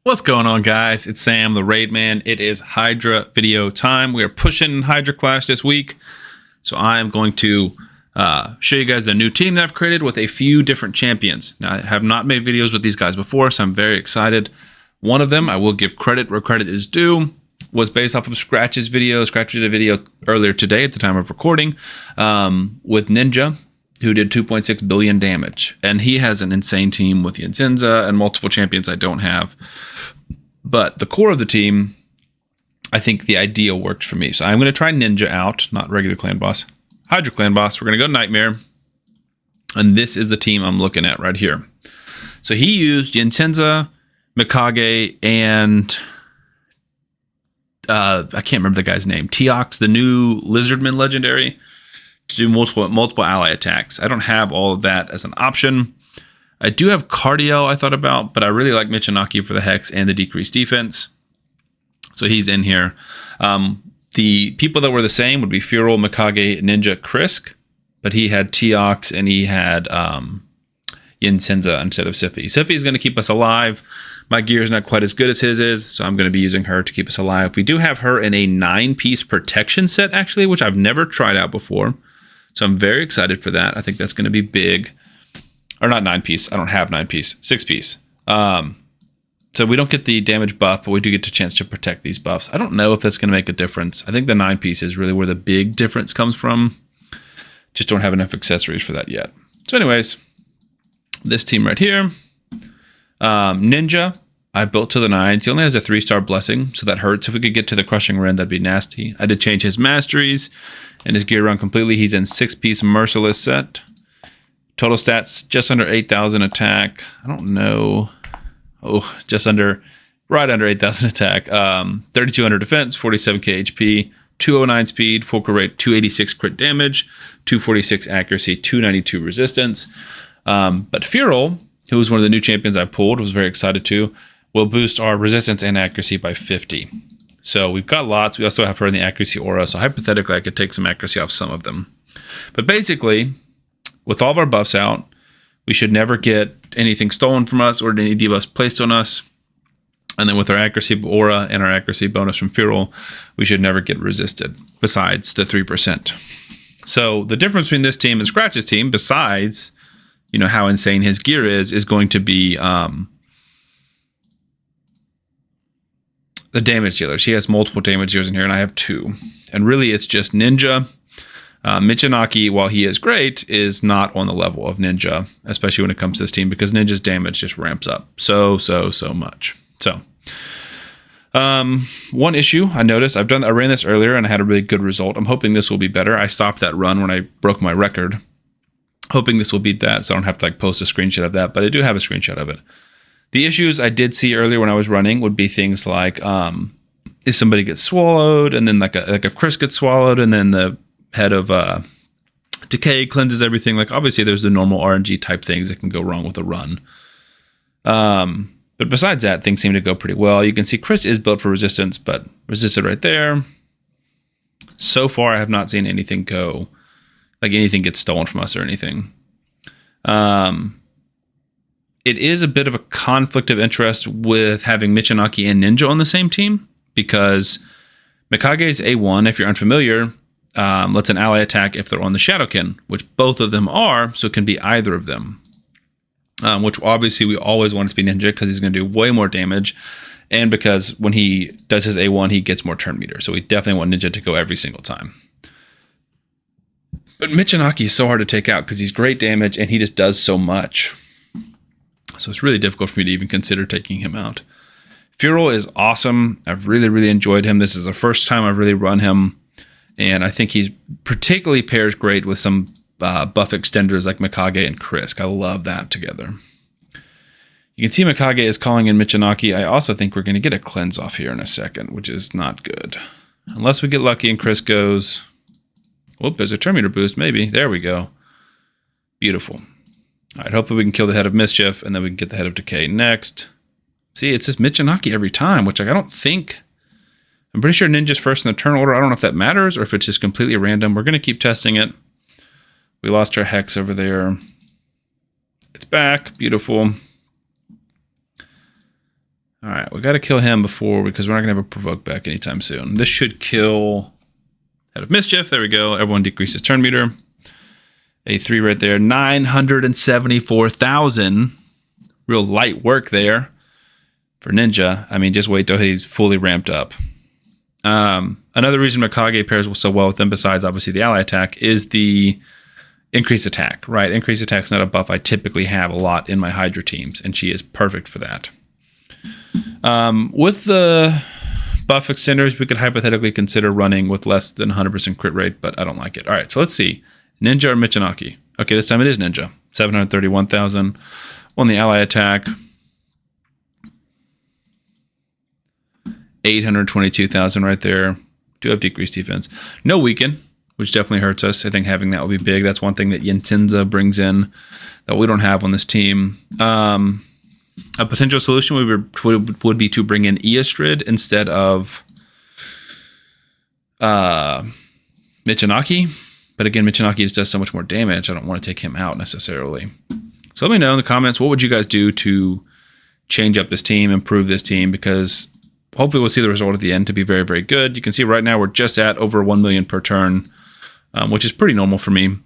What's going on, guys? It's Sam, the Raid Man. It is Hydra video time. We are pushing Hydra Clash this week. So I'm going to show you guys a new team that I've created with a few different champions. Now, I have not made videos with these guys before, so I'm very excited. One of them, I will give credit where credit is due, was based off of Scratch's video. Scratch did a video earlier today at the time of recording with Ninja, who did 2.6 billion damage. And he has an insane team with Yensenza and multiple champions I don't have. But the core of the team, I think the idea works for me. So I'm going to try Ninja out, not regular clan boss. Hydra clan boss. We're going to go Nightmare. And this is the team I'm looking at right here. So he used Yensenza, Mikage, and I can't remember the guy's name. Teox, the new Lizardman legendary, to do multiple ally attacks. I don't have all of that as an option. I do have cardio I thought about, but I really like Michanaki for the hex and the decreased defense. So he's in here. The people that were the same would be Feral, Mikage, Ninja, Krisk, but he had Teox and he had Yensenza instead of Siphi. Siphi is going to keep us alive. My gear is not quite as good as his is, so I'm going to be using her to keep us alive. We do have her in a 9-piece protection set, actually, which I've never tried out before. So I'm very excited for that. I think that's going to be big. Or not 9-piece. I don't have 9-piece. 6-piece. So we don't get the damage buff, but we do get the chance to protect these buffs. I don't know if that's going to make a difference. I think the 9-piece is really where the big difference comes from. Just don't have enough accessories for that yet. So anyways, this team right here. Ninja, I built to the 9s. He only has a 3-star blessing, so that hurts. If we could get to the crushing rend, that'd be nasty. I did change his masteries and his gear around completely. He's in 6-piece merciless set. Total stats, just under 8,000 attack. I don't know. Oh, right under 8,000 attack. 3,200 defense, 47k HP, 209 speed, full crit rate, 286 crit damage, 246 accuracy, 292 resistance. But Feral, who was one of the new champions I pulled, was very excited to, will boost our resistance and accuracy by 50. So we've got lots. We also have her in the accuracy aura. So hypothetically, I could take some accuracy off some of them. But basically, with all of our buffs out, we should never get anything stolen from us or any debuffs placed on us. And then with our accuracy aura and our accuracy bonus from Feral, we should never get resisted, besides the 3%. So the difference between this team and Scratch's team, besides, you know, how insane his gear is going to be the damage dealers. He has multiple damage dealers in here, and I have 2. And really, it's just Ninja. Michanaki, while he is great, is not on the level of Ninja, especially when it comes to this team, because Ninja's damage just ramps up so much. So, one issue I noticed, I ran this earlier and I had a really good result. I'm hoping this will be better. I stopped that run when I broke my record, hoping this will beat that, so I don't have to post a screenshot of that, but I do have a screenshot of it. The issues I did see earlier when I was running would be things like, if somebody gets swallowed, and then like if Chris gets swallowed, and then the head of decay cleanses everything. Like, obviously there's the normal RNG type things that can go wrong with a run. But besides that, things seem to go pretty well. You can see Chris is built for resistance, but resisted right there. So far, I have not seen anything go, like anything gets stolen from us or anything. It is a bit of a conflict of interest with having Michanaki and Ninja on the same team, because Mikage's A1, if you're unfamiliar, lets an ally attack if they're on the Shadowkin, which both of them are, so it can be either of them. Which obviously we always want it to be Ninja, because he's going to do way more damage, and because when he does his A1, he gets more turn meter. So we definitely want Ninja to go every single time. But Michanaki is so hard to take out because he's great damage and he just does so much. So it's really difficult for me to even consider taking him out. Feral is awesome. I've really enjoyed him. This is the first time I've really run him. And I think he particularly pairs great with some buff extenders like Mikage and Krisk. I love that together. You can see Mikage is calling in Michanaki. I also think we're going to get a cleanse off here in a second, which is not good. Unless we get lucky and Krisk goes... Whoop, there's a turn meter boost, maybe. There we go. Beautiful. All right, hopefully we can kill the head of Mischief, and then we can get the head of Decay next. See, it's just Michanaki every time, which I don't think... I'm pretty sure Ninja's first in the turn order. I don't know if that matters or if it's just completely random. We're going to keep testing it. We lost our Hex over there. It's back. Beautiful. All right, we got to kill him because we're not going to have a provoke back anytime soon. This should kill Head of Mischief. There we go. Everyone decreases turn meter. A 3 right there. 974,000. Real light work there for Ninja. I mean, just wait till he's fully ramped up. Another reason Mikage pairs so well with him, besides obviously the ally attack, is the increased attack, right? Increased attack is not a buff I typically have a lot in my Hydra teams, and she is perfect for that. With the buff extenders, we could hypothetically consider running with less than 100% crit rate, but I don't like it. All right, so let's see. Ninja or Michinaki? Okay, this time it is Ninja. 731,000 on the ally attack. 822,000 right there. Do have decreased defense. No weaken, which definitely hurts us. I think having that will be big. That's one thing that Yentinza brings in that we don't have on this team. A potential solution would be to bring in Eastrid instead of Michinaki. But again, Michinaki just does so much more damage. I don't want to take him out necessarily. So let me know in the comments, what would you guys do to change up this team, improve this team? Because hopefully we'll see the result at the end to be very, very good. You can see right now we're just at over 1 million per turn, which is pretty normal for me.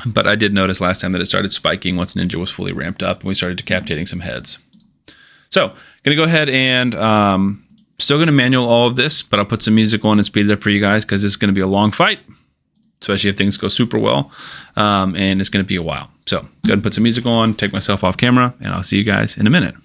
But I did notice last time that it started spiking once Ninja was fully ramped up and we started decapitating some heads. So, going to go ahead and still going to manual all of this, but I'll put some music on and speed it up for you guys because this is going to be a long fight, especially if things go super well, and it's going to be a while. So, go ahead and put some music on, take myself off camera, and I'll see you guys in a minute.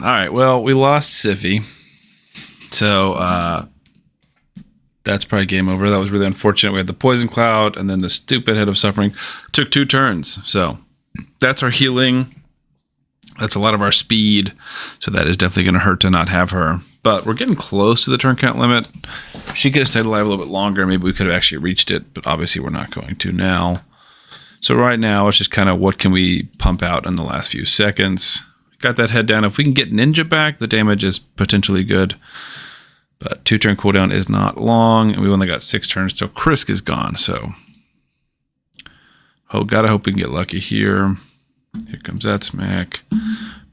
All right. Well, we lost Siffy. So that's probably game over. That was really unfortunate. We had the Poison Cloud, and then the stupid Head of Suffering took 2 turns. So that's our healing. That's a lot of our speed. So that is definitely going to hurt to not have her. But we're getting close to the turn count limit. If she could have stayed alive a little bit longer, maybe we could have actually reached it. But obviously we're not going to now. So right now, it's just kind of what can we pump out in the last few seconds. Got that head down. If we can get Ninja back, the damage is potentially good. But 2-turn cooldown is not long. And we only got 6 turns till Krisk is gone. So gotta hope we can get lucky here. Here comes that smack.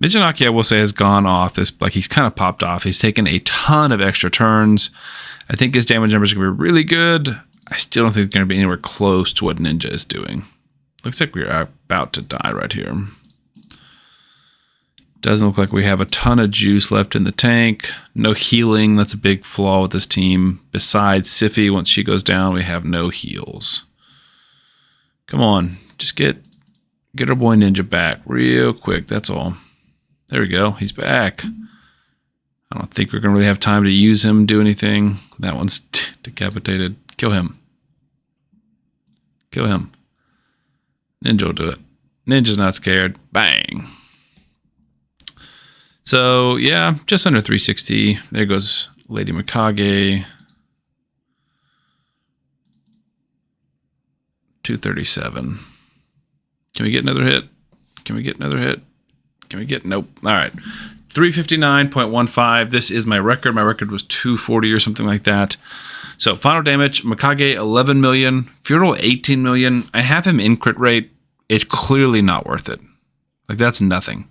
Michinaki, I will say, has gone off this. Like, he's kind of popped off. He's taken a ton of extra turns. I think his damage numbers are going to be really good. I still don't think it's going to be anywhere close to what Ninja is doing. Looks like we're about to die right here. Doesn't look like we have a ton of juice left in the tank. No healing. That's a big flaw with this team. Besides Siffy, once she goes down, we have no heals. Come on. Just get our boy Ninja back real quick. That's all. There we go. He's back. I don't think we're going to really have time to use him, do anything. That one's decapitated. Kill him. Kill him. Ninja will do it. Ninja's not scared. Bang. So, yeah, just under 360. There goes Lady Mikage. 237. Can we get another hit? Can we get another hit? Can we get... Nope. All right. 359.15. This is my record. My record was 240 or something like that. So, final damage. Mikage, 11 million. Feudal, 18 million. I have him in crit rate. It's clearly not worth it. Like, that's nothing.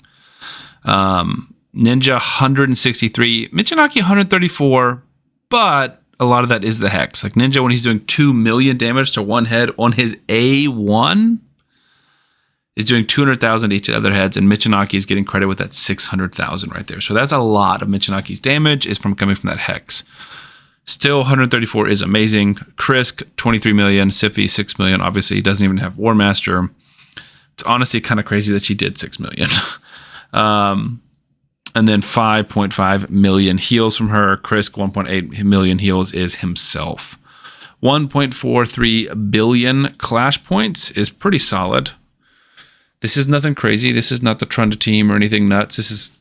Ninja, 163. Michinaki, 134. But a lot of that is the Hex. Like, Ninja, when he's doing 2 million damage to one head on his A1... is doing 200,000 each of the other heads, and Michinaki is getting credit with that 600,000 right there. So that's a lot of Michinaki's damage is coming from that Hex. Still, 134 is amazing. Krisk, 23 million. Siffy, 6 million. Obviously, he doesn't even have War Master. It's honestly kind of crazy that she did 6 million. And then 5.5 million heals from her. Krisk, 1.8 million heals is himself. 1.43 billion clash points is pretty solid. This is nothing crazy. This is not the Trunda team or anything nuts. This is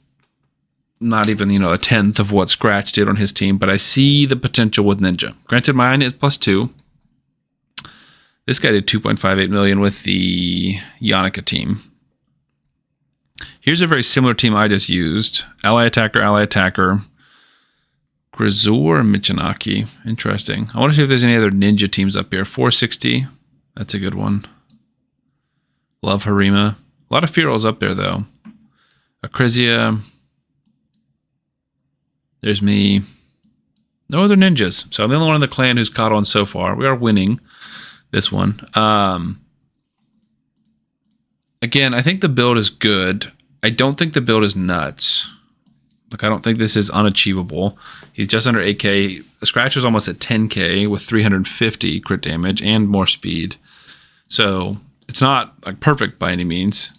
not even, a tenth of what Scratch did on his team, but I see the potential with Ninja. Granted, mine is +2. This guy did 2.58 million with the Yannicka team. Here's a very similar team I just used. Ally Attacker, Grisor, Michinaki. Interesting. I want to see if there's any other Ninja teams up here. 460. That's a good one. Love Harima. A lot of Fearals up there, though. Acrizia. There's me. No other ninjas. So I'm the only one in the clan who's caught on so far. We are winning this one. Again, I think the build is good. I don't think the build is nuts. Like, I don't think this is unachievable. He's just under 8k. Scratch was almost at 10k with 350 crit damage and more speed. So... it's not like perfect by any means,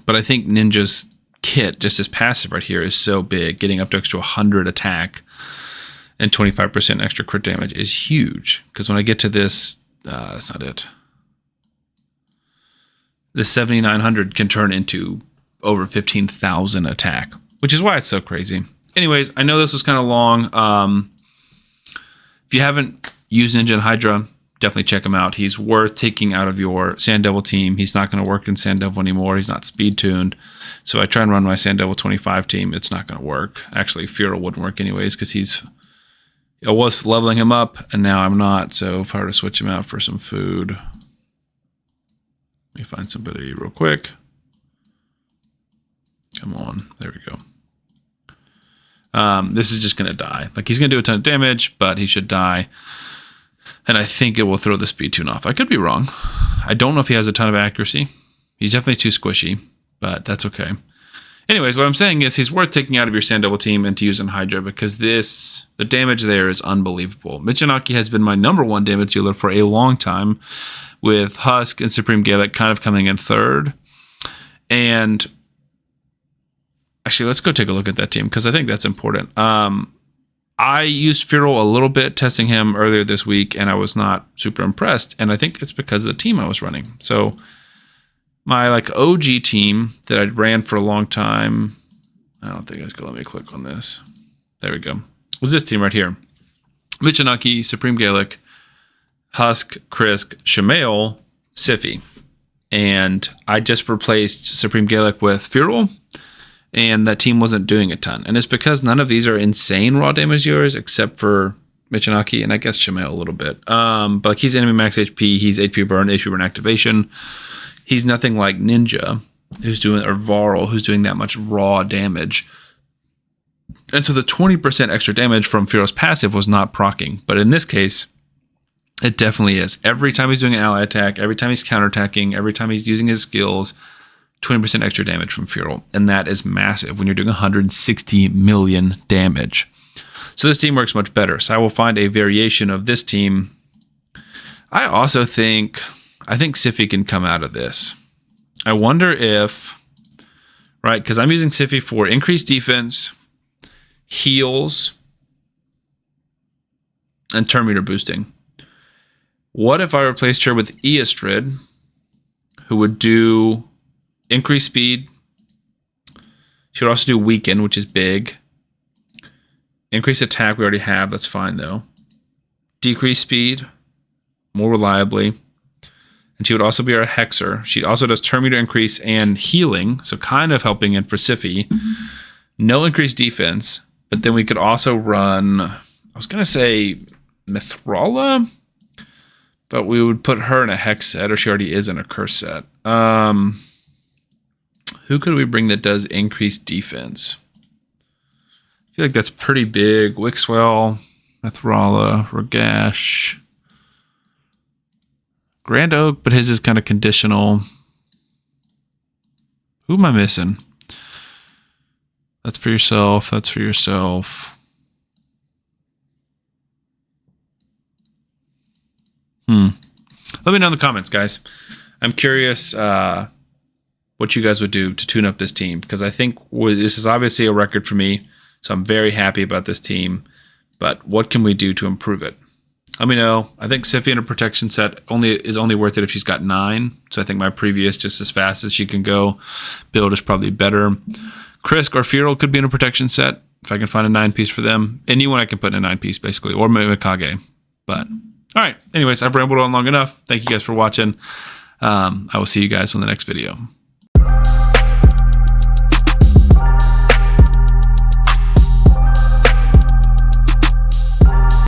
but I think Ninja's kit, just his passive right here, is so big. Getting up to extra 100 attack and 25% extra crit damage is huge. Because when I get to this, that's not it. The 7,900 can turn into over 15,000 attack, which is why it's so crazy. Anyways, I know this was kind of long. If you haven't used Ninja and Hydra, definitely check him out. He's worth taking out of your Sand Devil team. He's not going to work in Sand Devil anymore. He's not speed tuned. So I try and run my Sand Devil 25 team. It's not going to work. Actually, Feral wouldn't work anyways because I was leveling him up and now I'm not. So if I were to switch him out for some food, let me find somebody real quick. Come on. There we go. This is just going to die. Like, he's going to do a ton of damage, but he should die. And I think it will throw the speed tune off. I could be wrong. I don't know if he has a ton of accuracy. He's definitely too squishy, but that's okay. Anyways, what I'm saying is he's worth taking out of your Sand Devil team and to use in Hydra because the damage there is unbelievable. Michinaki has been my #1 damage dealer for a long time, with Husk and Supreme Gaelic kind of coming in third. And Actually, let's go take a look at that team because I think that's important. I used Feral a little bit, testing him earlier this week, and I was not super impressed. And I think it's because of the team I was running. So my OG team that I ran for a long time, I don't think it's going to let me click on this. There we go. Was this team right here. Michanaki, Supreme Gaelic, Husk, Krisk, Shamail, Siffy. And I just replaced Supreme Gaelic with Feral, and that team wasn't doing a ton. And it's because none of these are insane raw damage dealers except for Michanaki and I guess Shamail a little bit. But he's enemy max HP, he's HP burn activation. He's nothing like Ninja, or Varl, who's doing that much raw damage. And so the 20% extra damage from Feral's passive was not proccing. But in this case, it definitely is. Every time he's doing an ally attack, every time he's counterattacking, every time he's using his skills, 20% extra damage from Feral. And that is massive when you're doing 160 million damage. So this team works much better. So I will find a variation of this team. I also think Siffy can come out of this. I wonder if, right, because I'm using Siffy for increased defense, heals, and turn meter boosting. What if I replaced her with Eastrid, who would do increased speed? She would also do weaken, which is big. Increased attack we already have, that's fine though. Decrease speed, more reliably. And she would also be our Hexer. She also does turn meter increase and healing, so kind of helping in for Siffy. No increased defense, but then we could also run, I was going to say Mithrala, but we would put her in a Hex set, or she already is in a Curse set. Who could we bring that does increased defense? I feel like that's pretty big. Wixwell, Mithrala, Ragash, Grand Oak, but his is kind of conditional. Who am I missing? That's for yourself. That's for yourself. Let me know in the comments, guys. I'm curious what you guys would do to tune up this team, because I think this is obviously a record for me, so I'm very happy about this team. But what can we do to improve it? Let me know. I think Siffy in a protection set is only worth it if she's got 9. So I think my previous, just as fast as she can go, build is probably better. Krisk or Feral could be in a protection set if I can find a 9-piece for them. Anyone I can put in a 9-piece, basically, or Mikage. But all right. Anyways, I've rambled on long enough. Thank you guys for watching. I will see you guys on the next video.